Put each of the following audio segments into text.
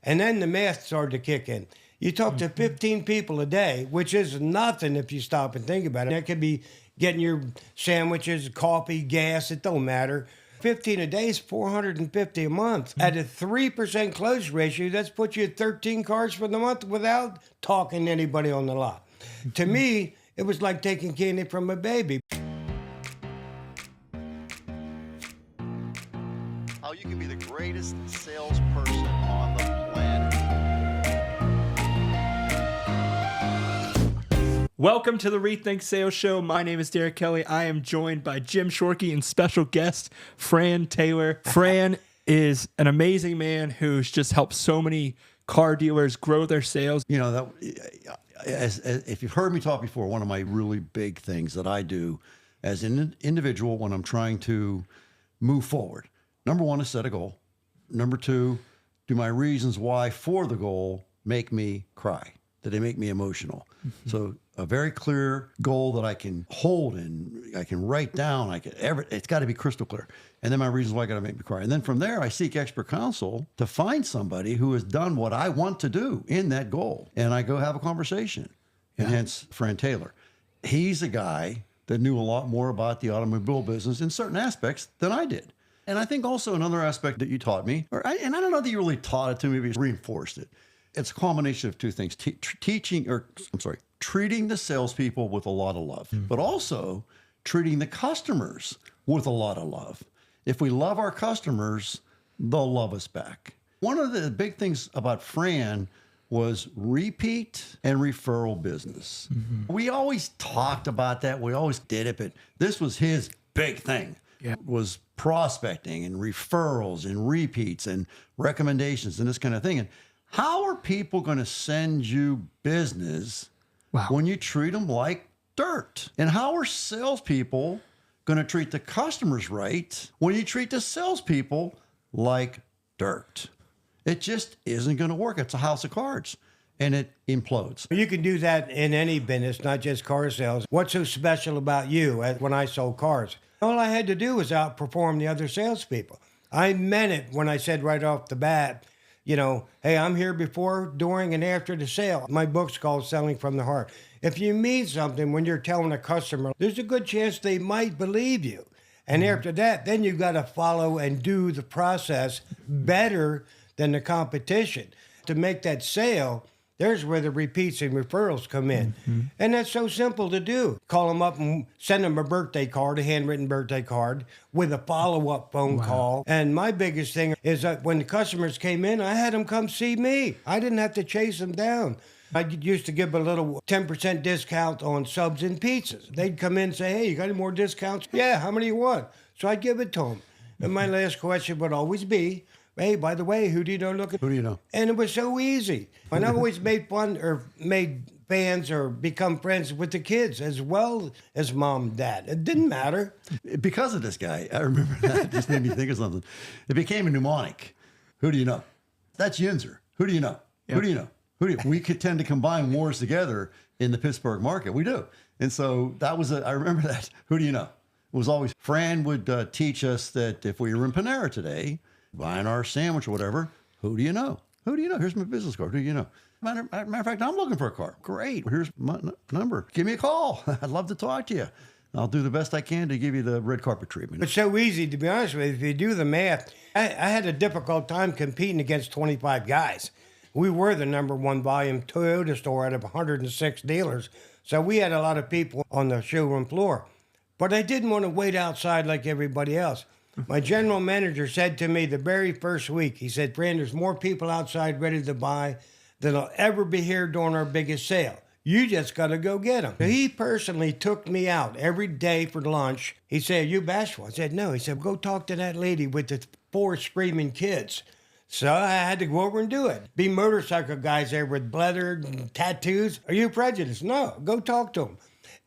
And then the math started to kick in. You talk to 15 people a day, which is nothing if you stop and think about it. That could be getting your sandwiches, coffee, gas, it don't matter. 15 a day is 450 a month. At a 3% close ratio, that's put you at 13 cars for the month without talking to anybody on the lot. To me, it was like taking candy from a baby. How you can be the greatest salesperson on the planet. Welcome to the Rethink Sales Show. My name is Derek Kelly. I am joined by Jim Shorkey and special guest Fran Taylor. Fran is an amazing man who's just helped so many car dealers grow their sales. You know, if you've heard me talk before, one of my really big things that I do as an individual when I'm trying to move forward, number one is set a goal. Number two, do my reasons why for the goal make me cry? Do they make me emotional? So a very clear goal that I can hold and I can write down. It's got to be crystal clear. And then my reasons why got to make me cry. And then from there, I seek expert counsel to find somebody who has done what I want to do in that goal. And I go have a conversation. And hence Fran Taylor. He's a guy that knew a lot more about the automobile business in certain aspects than I did. And I think also another aspect that you taught me, and I don't know that you really taught it to me, but you reinforced it. It's a combination of two things: treating the salespeople with a lot of love, but also treating the customers with a lot of love. If we love our customers, they'll love us back. One of the big things about Fran was repeat and referral business. We always talked about that. We always did it, but this was his big thing. Was prospecting and referrals and repeats and recommendations and this kind of thing. And how are people going to send you business when you treat them like dirt? And how are salespeople going to treat the customers right when you treat the salespeople like dirt? It just isn't going to work. It's a house of cards, and it implodes. You can do that in any business, not just car sales. What's so special about you when I sold cars? All I had to do was outperform the other salespeople. I meant it when I said right off the bat, you know, hey, I'm here before, during, and after the sale. My book's called Selling from the Heart. If you mean something when you're telling a customer, there's a good chance they might believe you. And after that, then you've got to follow and do the process better than the competition. To make that sale, there's where the repeats and referrals come in. And that's so simple to do. Call them up and send them a birthday card, a handwritten birthday card, with a follow-up phone call. And my biggest thing is that when the customers came in, I had them come see me. I didn't have to chase them down. I used to give a little 10% discount on subs and pizzas. They'd come in and say, hey, you got any more discounts? Yeah, how many you want? So I'd give it to them. And my last question would always be, hey, by the way, who do you know looking? Who do you know? And it was so easy. And I've always made fun or made fans or become friends with the kids as well as mom and dad. It didn't matter. Because of this guy, I remember that. It just made me think of something. It became a mnemonic. Who do you know? That's Yinzer. Who do you know? Yep. Who do you know? Who do you? We could tend to combine wars together in the Pittsburgh market. We do. And so that was I remember that. Who do you know? It was always, Fran would teach us that if we were in Panera today, buying our sandwich or whatever, who do you know? Who do you know? Here's my business card. Who do you know? Matter of fact, I'm looking for a car. Great. Here's my number. Give me a call. I'd love to talk to you. I'll do the best I can to give you the red carpet treatment. It's so easy, to be honest with you. If you do the math, I had a difficult time competing against 25 guys. We were the number one volume Toyota store out of 106 dealers. So we had a lot of people on the showroom floor. But I didn't want to wait outside like everybody else. My general manager said to me the very first week, he said, Fran, there's more people outside ready to buy than will ever be here during our biggest sale. You just got to go get them. So he personally took me out every day for lunch. He said, are you bashful? I said, no. He said, go talk to that lady with the 4 screaming kids. So I had to go over and do it. Be motorcycle guys there with leather and tattoos. Are you prejudiced? No. Go talk to them.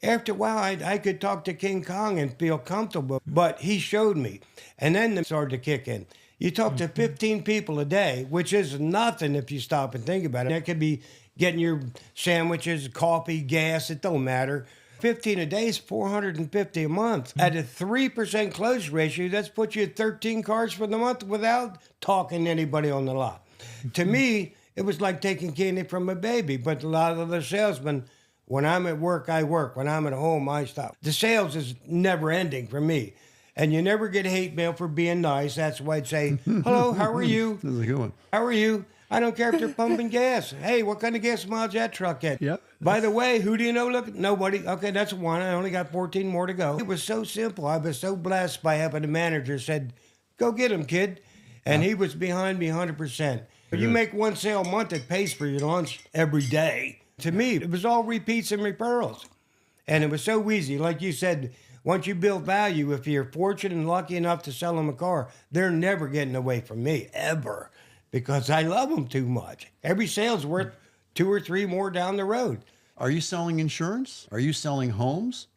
After a while, I could talk to King Kong and feel comfortable, but he showed me. And then it started to kick in. You talk to 15 people a day, which is nothing if you stop and think about it. That could be getting your sandwiches, coffee, gas, it don't matter. 15 a day is 450 a month. At a 3% close ratio, that's put you at 13 cars for the month without talking to anybody on the lot. To me, it was like taking candy from a baby. But a lot of the salesmen, when I'm at work, I work. When I'm at home, I stop. The sales is never ending for me. And you never get hate mail for being nice. That's why I'd say, hello, how are you? This is a good one. How are you? I don't care if they're pumping gas. Hey, what kind of gas mileage that truck get? Yep. By the way, who do you know? Look, nobody. Okay, that's one. I only got 14 more to go. It was so simple. I was so blessed by having a manager said, go get him, kid. And he was behind me 100%. You make one sale a month, it pays for your lunch every day. To me, it was all repeats and referrals. And it was so easy. Like you said, once you build value, if you're fortunate and lucky enough to sell them a car, they're never getting away from me, ever. Because I love them too much. Every sale's worth 2 or 3 more down the road. Are you selling insurance? Are you selling homes?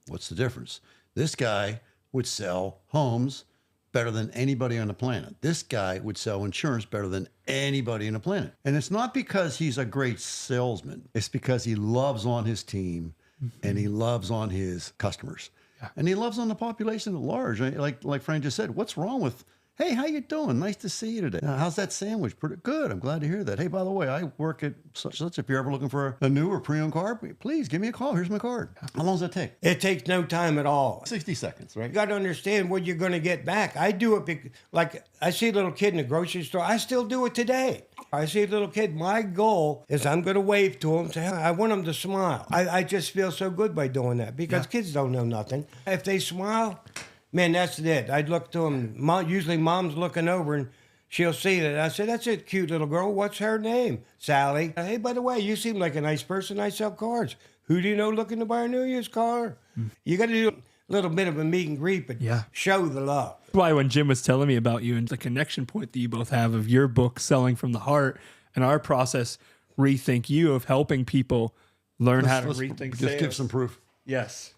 What's the difference? This guy would sell homes better than anybody on the planet. This guy would sell insurance better than anybody on the planet. And it's not because he's a great salesman. It's because he loves on his team and he loves on his customers. Yeah. And he loves on the population at large. Like Fran just said, what's wrong with, hey, how you doing? Nice to see you today. How's that sandwich? Pretty good. I'm glad to hear that. Hey, by the way, I work at such. If you're ever looking for a new or pre-owned car, please give me a call. Here's my card. How long does that take? It takes no time at all. 60 seconds, right? You got to understand what you're going to get back. I do it like I see a little kid in the grocery store. I still do it today. I see a little kid. My goal is I'm going to wave to him. Say, I want him to smile. I just feel so good by doing that because kids don't know nothing. If they smile, man, that's it. I'd look to them. Usually mom's looking over and she'll see that. I said, that's a cute little girl. What's her name? Sally. Hey, by the way, you seem like a nice person. I sell cars. Who do you know looking to buy a new used car? You got to do a little bit of a meet and greet, but show the love. That's why when Jim was telling me about you and the connection point that you both have of your book, Selling from the Heart, and our process, Rethink You, of helping people learn how to rethink sales. Just give some proof. Yes.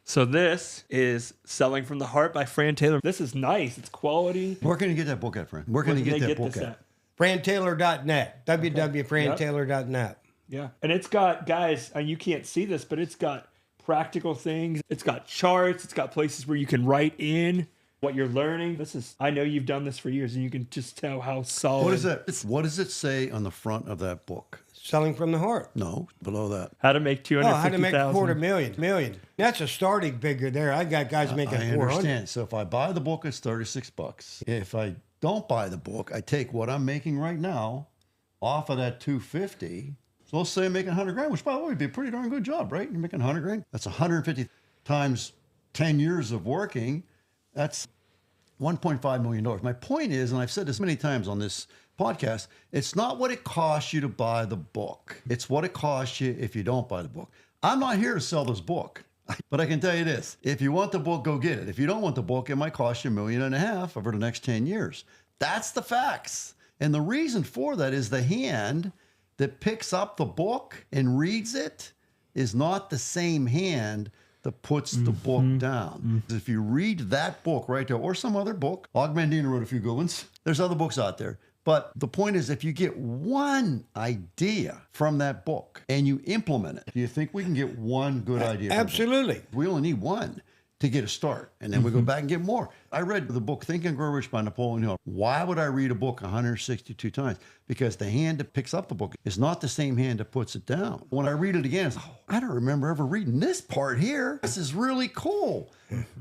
So this is Selling from the Heart by Fran Taylor. This is nice. It's quality. Where can you get that book at, Fran? Where can you get that book at? FranTaylor.net. www.FranTaylor.net. Yeah. And it's got, guys, you can't see this, but it's got practical things. It's got charts. It's got places where you can write in what you're learning. I know you've done this for years, and you can just tell how solid. What is that? What does it say on the front of that book? Selling from the Heart. No, below that. How to make $250,000. How to make $250,000. That's a starting figure there. I got guys making $400,000. I understand. So if I buy the book, it's $36. If I don't buy the book, I take what I'm making right now off of that $250,000. So let's say I'm making $100,000, which by the way would be a pretty darn good job, right? You're making $100,000. That's 150 times 10 years of working. That's $1.5 million. My point is, and I've said this many times on this podcast, it's not what it costs you to buy the book. It's what it costs you if you don't buy the book. I'm not here to sell this book, but I can tell you this. If you want the book, go get it. If you don't want the book, it might cost you $1.5 million over the next 10 years. That's the facts. And the reason for that is the hand that picks up the book and reads it is not the same hand that puts the book down. If you read that book right there, or some other book, Augmentine wrote a few good ones. There's other books out there. But the point is, if you get one idea from that book and you implement it, do you think we can get one good idea? Absolutely. We only need one to get a start. And then we go back and get more. I read the book Think and Grow Rich by Napoleon Hill. Why would I read a book 162 times? Because the hand that picks up the book is not the same hand that puts it down. When I read it again, it's like, I don't remember ever reading this part here. This is really cool.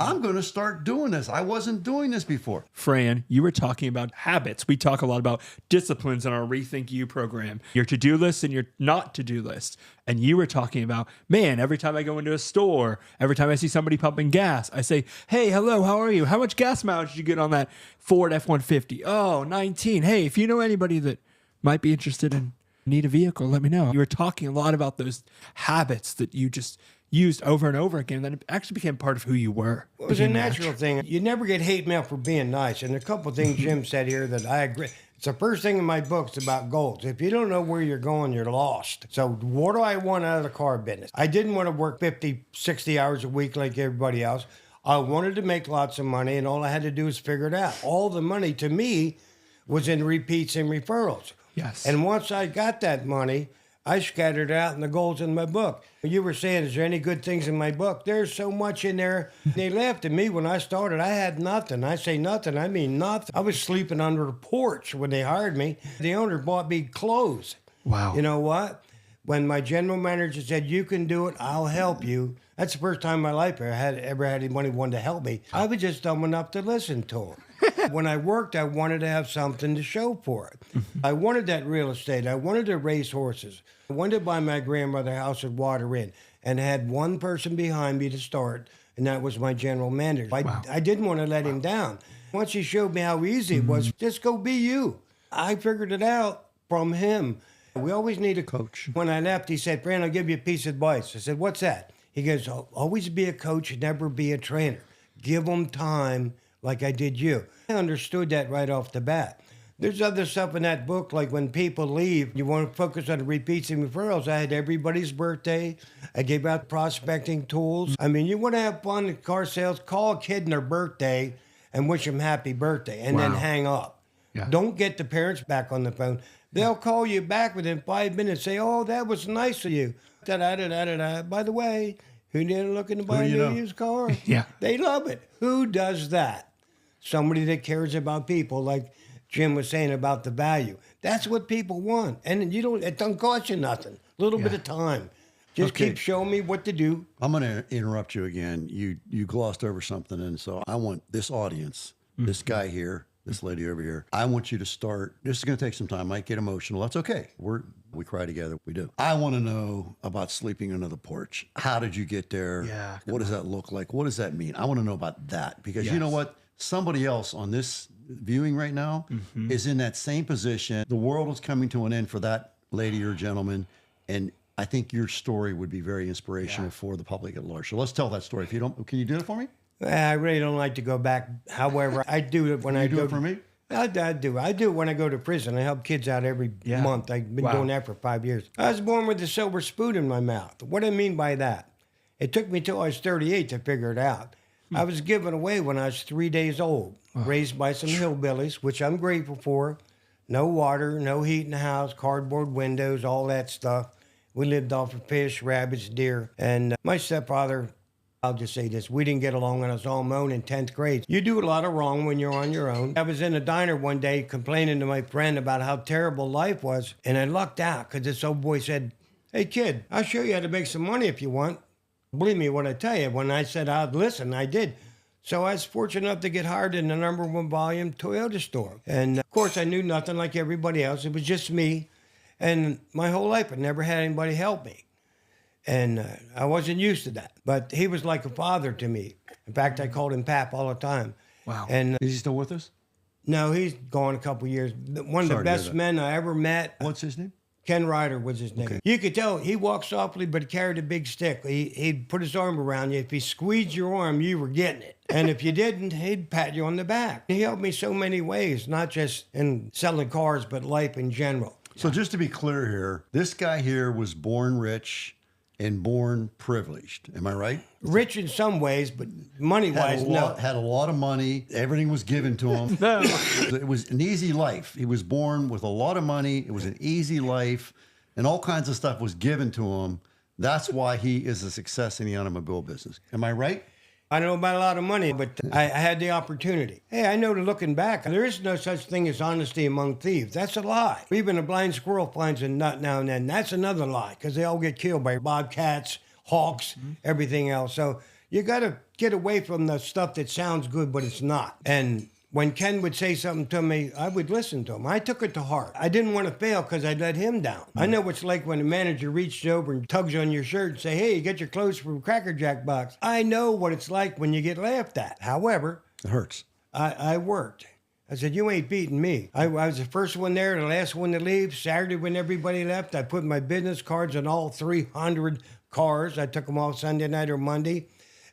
I'm going to start doing this. I wasn't doing this before. Fran, you were talking about habits. We talk a lot about disciplines in our Rethink You program, your to-do list and your not to-do list. And you were talking about, man, every time I go into a store, every time I see somebody pumping gas, I say, hey, hello, how are you? How much gas mileage did you get on that Ford F-150? Oh, 19. Hey, if you know anybody that might be interested in need a vehicle, let me know. You were talking a lot about those habits that you just used over and over again, that it actually became part of who you were. It was a natural thing. You never get hate mail for being nice. And a couple of things Jim said here that I agree. It's the first thing in my books about goals. If you don't know where you're going, you're lost. So what do I want out of the car business? I didn't want to work 50, 60 hours a week like everybody else. I wanted to make lots of money, and all I had to do was figure it out. All the money, to me, was in repeats and referrals. Yes. And once I got that money, I scattered it out in the goals in my book. You were saying, is there any good things in my book? There's so much in there. They laughed at me when I started. I had nothing. I say nothing, I mean nothing. I was sleeping under a porch when they hired me. The owner bought me clothes. Wow. You know what? When my general manager said, you can do it, I'll help you. That's the first time in my life I ever had anybody wanted to help me. I was just dumb enough to listen to him. When I worked, I wanted to have something to show for it. I wanted that real estate. I wanted to race horses. I wanted to buy my grandmother a house with water in, and had one person behind me to start, and that was my general manager. I didn't want to let him down. Once he showed me how easy it was, just go be you. I figured it out from him. We always need a coach. When I left, he said, Fran, I'll give you a piece of advice. I said, what's that? He goes, always be a coach, never be a trainer. Give them time like I did you. I understood that right off the bat. There's other stuff in that book, like when people leave, you want to focus on the repeats and referrals. I had everybody's birthday. I gave out prospecting tools. I mean, you want to have fun in car sales, call a kid on their birthday and wish them happy birthday, and then hang up. Yeah. Don't get the parents back on the phone. They'll call you back within 5 minutes, say, oh, that was nice of you. Da-da-da-da-da-da. By the way, who didn't looking to buy a new used car? Yeah. They love it. Who does that? Somebody that cares about people, like Jim was saying about the value. That's what people want. And it don't cost you nothing. A little bit of time. Just keep showing me what to do. I'm going to interrupt you again. You glossed over something, and so I want this audience, this guy here, this lady over here, I want you to start. This is going to take some time. Might get emotional. That's okay. We cry together. We do. I want to know about sleeping under the porch. How did you get there? Yeah. What does that look like? What does that mean? I want to know about that, because you know what? Somebody else on this viewing right now is in that same position. The world is coming to an end for that lady or gentleman, and I think your story would be very inspirational for the public at large. So let's tell that story. If you don't, can you do it for me? I really don't like to go back. However, I do it when I do go. it for me? I do. I do it when I go to prison. I help kids out every month. I've been doing that for 5 years. I was born with a silver spoon in my mouth. What do I mean by that? It took me till I was 38 to figure it out. I was given away when I was 3 days old, raised by some hillbillies, which I'm grateful for. No water, no heat in the house, cardboard windows, all that stuff. We lived off of fish, rabbits, deer. And my stepfather, I'll just say this, we didn't get along when I was on my own in 10th grade. You do a lot of wrong when you're on your own. I was in a diner one day complaining to my friend about how terrible life was, and I lucked out because this old boy said, hey kid, I'll show you how to make some money if you want. Believe me when I tell you, when I said I'd listen, I did. So I was fortunate enough to get hired in the #1 volume Toyota store. And of course I knew nothing like everybody else. It was just me. And my whole life I never had anybody help me. And I wasn't used to that. But he was like a father to me. In fact, I called him Pap all the time. Wow. And Is he still with us? no, he's gone a couple years. One of the Sorry to hear best that. men I ever met. What's his name? Ken Ryder was his name. Okay. You could tell he walked softly, but he carried a big stick. He'd put his arm around you. If he squeezed your arm, you were getting it. And if you didn't, he'd pat you on the back. He helped me so many ways, not just in selling cars, but life in general. So just to be clear here, this guy here was born rich and born privileged. Am I right? Rich in some ways, but money-wise, no. Had a lot of money. Everything was given to him. It was an easy life. He was born with a lot of money. It was an easy life, and all kinds of stuff was given to him. That's why he is a success in the automobile business. Am I right? I don't know about a lot of money, but I had the opportunity. Hey, I know that looking back, there is no such thing as honesty among thieves. That's a lie. Even a blind squirrel finds a nut now and then. That's another lie, because they all get killed by bobcats, hawks, everything else. So you got to get away from the stuff that sounds good, but it's not. And when Ken would say something to me, I would listen to him. I took it to heart. I didn't want to fail because I'd let him down. I know what it's like when a manager reaches over and tugs on your shirt and say, hey, you get your clothes from Cracker Jack box. I know what it's like when you get laughed at. However, It hurts. I worked. I said, you ain't beating me. I was the first one there, the last one to leave. Saturday when everybody left, I put my business cards on all 300 cars. I took them all Sunday night or Monday.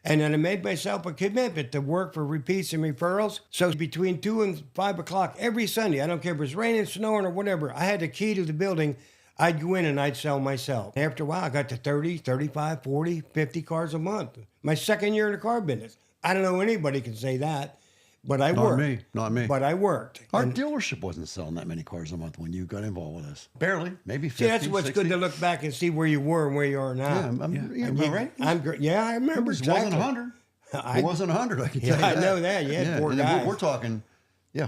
And then I made myself a commitment to work for repeats and referrals. So between 2 and 5 o'clock every Sunday, I don't care if it was raining, snowing, or whatever, I had the key to the building. I'd go in and I'd sell myself. After a while, I got to 30, 35, 40, 50 cars a month. My second year in the car business. I don't know anybody can say that. but I Not worked. me. Not me. But I worked. Our And dealership wasn't selling that many cars a month when you got involved with us. Barely, maybe 50, see, that's what's 60. good to look back and see where you were and where you are now. Yeah, And you- right? Yeah, I remember It exactly. wasn't 100. It wasn't 100, I can tell you I that. know that. You had 4 and then guys. we're talking,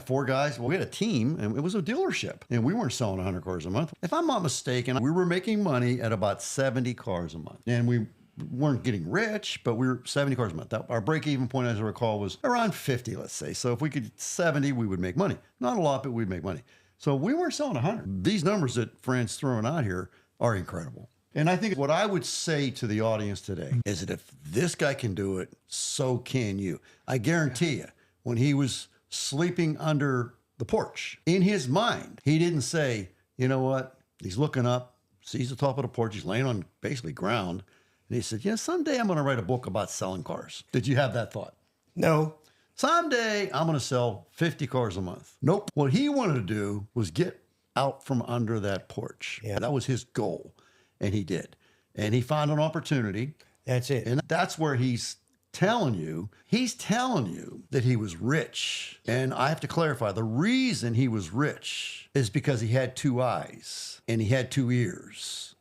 4 guys. Well, we had a team, and it was a dealership, and we weren't selling 100 cars a month. If I'm not mistaken, we were making money at about 70 cars a month. And we weren't getting rich, but we were 70 cars a month. Our break-even point, as I recall, was around 50, let's say. So if we could get 70, we would make money. Not a lot, but we'd make money. So we weren't selling 100. These numbers that Fran's throwing out here are incredible. And I think what I would say to the audience today is that if this guy can do it, so can you. I guarantee you, when he was sleeping under the porch, in his mind, he didn't say, you know what? He's looking up, sees the top of the porch, he's laying on basically ground, and he said, yeah, someday I'm going to write a book about selling cars. Did you have that thought? No. Someday I'm going to sell 50 cars a month. Nope. What he wanted to do was get out from under that porch. Yeah. That was his goal. And he did. And he found an opportunity. That's it. And that's where he's telling you that he was rich. And I have to clarify, the reason he was rich is because he had 2 eyes and he had 2 ears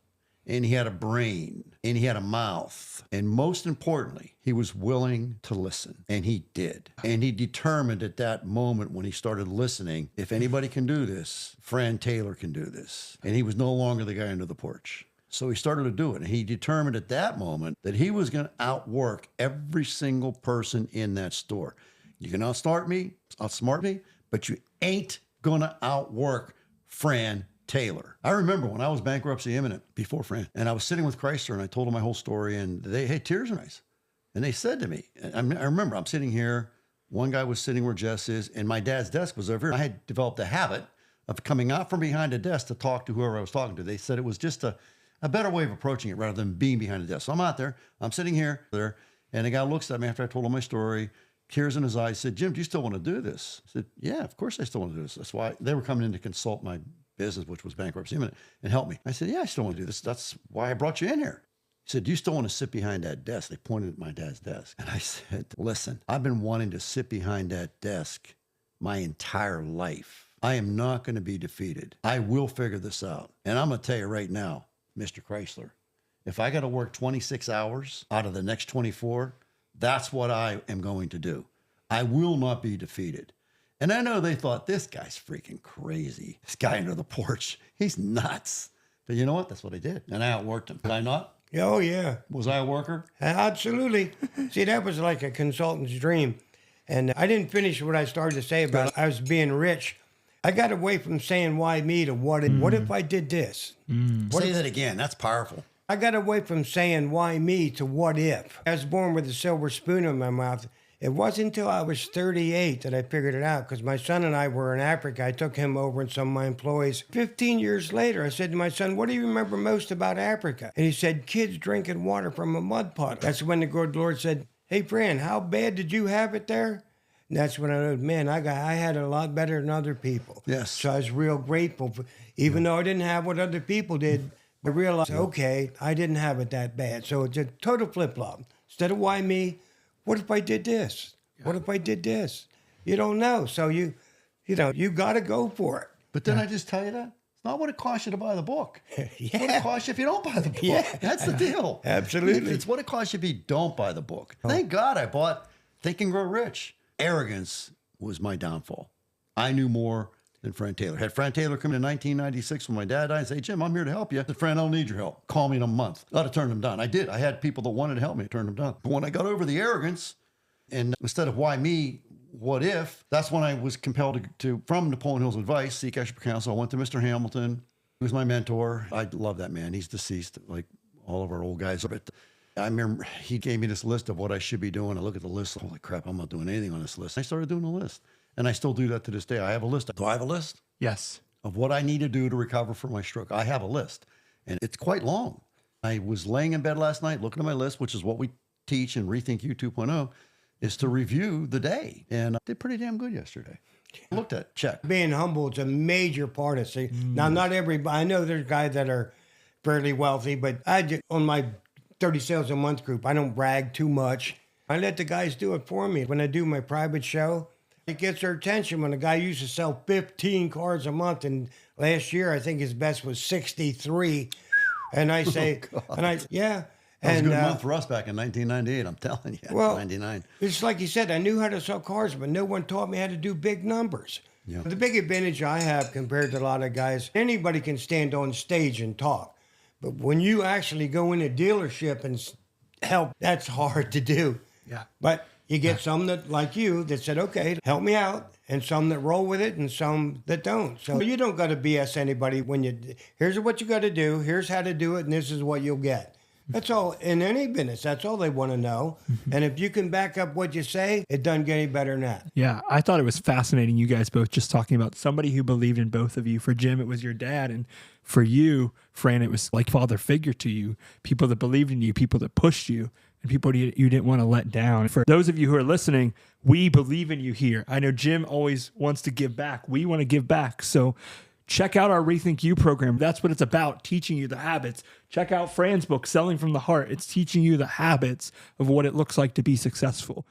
and he had a brain and he had a mouth. And most importantly, he was willing to listen. And he did. And he determined at that moment when he started listening, if anybody can do this, Fran Taylor can do this. And he was no longer the guy under the porch. So he started to do it. And he determined at that moment that he was going to outwork every single person in that store. You can outsmart me, but you ain't going to outwork Fran Taylor. I remember when I was bankruptcy imminent before Fran, and I was sitting with Chrysler and I told them my whole story, and they, hey, tears are nice. And they said to me, I remember I'm sitting here, one guy was sitting where Jess is, and my dad's desk was over here. I had developed a habit of coming out from behind a desk to talk to whoever I was talking to. They said it was just a better way of approaching it rather than being behind a desk. So I'm out there, I'm sitting here, there, and the guy looks at me after I told him my story, tears in his eyes, said, Jim, do you still want to do this? I said, yeah, of course I still want to do this. That's why they were coming in to consult my business, which was bankruptcy imminent, and help me. I said, yeah, I still want to do this. That's why I brought you in here. He said, do you still want to sit behind that desk? They pointed at my dad's desk. And I said, listen, I've been wanting to sit behind that desk my entire life. I am not going to be defeated. I will figure this out. And I'm going to tell you right now, Mr. Chrysler, if I got to work 26 hours out of the next 24, that's what I am going to do. I will not be defeated. And I know they thought, this guy's freaking crazy. This guy under the porch, he's nuts. But you know what? That's what I did. And I outworked him. Did I not? Oh, yeah. Was I a worker? Absolutely. See, that was like a consultant's dream. And I didn't finish what I started to say about I was being rich. I got away from saying why me to what if I did this? Say that again. That's powerful. I got away from saying why me to what if. I was born with a silver spoon in my mouth. It wasn't until I was 38 that I figured it out because my son and I were in Africa. I took him over and some of my employees. 15 years later, I said to my son, what do you remember most about Africa? And he said, kids drinking water from a mud puddle. That's when the good Lord said, hey, Fran, how bad did you have it there? And that's when I knew, man, I had it a lot better than other people. Yes. So I was real grateful, for, even though I didn't have what other people did. I realized, okay, I didn't have it that bad. So it's a total flip-flop. Instead of why me, what if I did this? What if I did this? You don't know. So you got to go for it. But then I just tell you that. It's not what it costs you to buy the book. It's what it costs you if you don't buy the book. Yeah. That's the deal. Absolutely. It's what it costs you if you don't buy the book. Thank God I bought Think and Grow Rich. Arrogance was my downfall. I knew more than Fran Taylor. Had Fran Taylor come in 1996 when my dad died and say, Jim, I'm here to help you. I said, Fran, I don't need your help. Call me in a month. I'd have turned him down. I did. I had people that wanted to help me. I turned them down. But when I got over the arrogance, and instead of why me, what if, that's when I was compelled to from Napoleon Hill's advice, seek expert counsel. I went to Mr. Hamilton, who was my mentor. I love that man. He's deceased, like all of our old guys. But I remember he gave me this list of what I should be doing. I look at the list. Holy crap, I'm not doing anything on this list. I started doing a list. And I still do that to this day. I have a list. Do I have a list? Yes. Of what I need to do to recover from my stroke. I have a list. And it's quite long. I was laying in bed last night looking at my list, which is what we teach in Rethink You 2.0, is to review the day. And I did pretty damn good yesterday. Looked at it, check. Being humble is a major part of it. Now, not everybody, I know there's guys that are fairly wealthy, but on my 30 sales a month group, I don't brag too much. I let the guys do it for me. When I do my private show, It gets their attention when a guy used to sell 15 cars a month, and last year I think his best was 63. And I say, yeah. That was a And good month for us back in 1998. I'm telling you, well, 99. it's like you said, I knew how to sell cars, but no one taught me how to do big numbers. Yeah. The big advantage I have compared to a lot of guys, anybody can stand on stage and talk. But when you actually go in a dealership and help, that's hard to do. Yeah. But you get some that, like you, that said, okay, help me out, and some that roll with it and some that don't. So you don't got to BS anybody here's what you got to do, here's how to do it, and this is what you'll get. That's all in any business. That's all they want to know. And if you can back up what you say, it doesn't get any better than that. Yeah, I thought it was fascinating, you guys both just talking about somebody who believed in both of you. For Jim, it was your dad. And for you, Fran, it was like father figure to you, people that believed in you, people that pushed you, and people you didn't want to let down. For those of you who are listening, we believe in you here. I know Jim always wants to give back. We want to give back. So check out our Rethink You program. That's what it's about, teaching you the habits. Check out Fran's book, Selling from the Heart. It's teaching you the habits of what it looks like to be successful.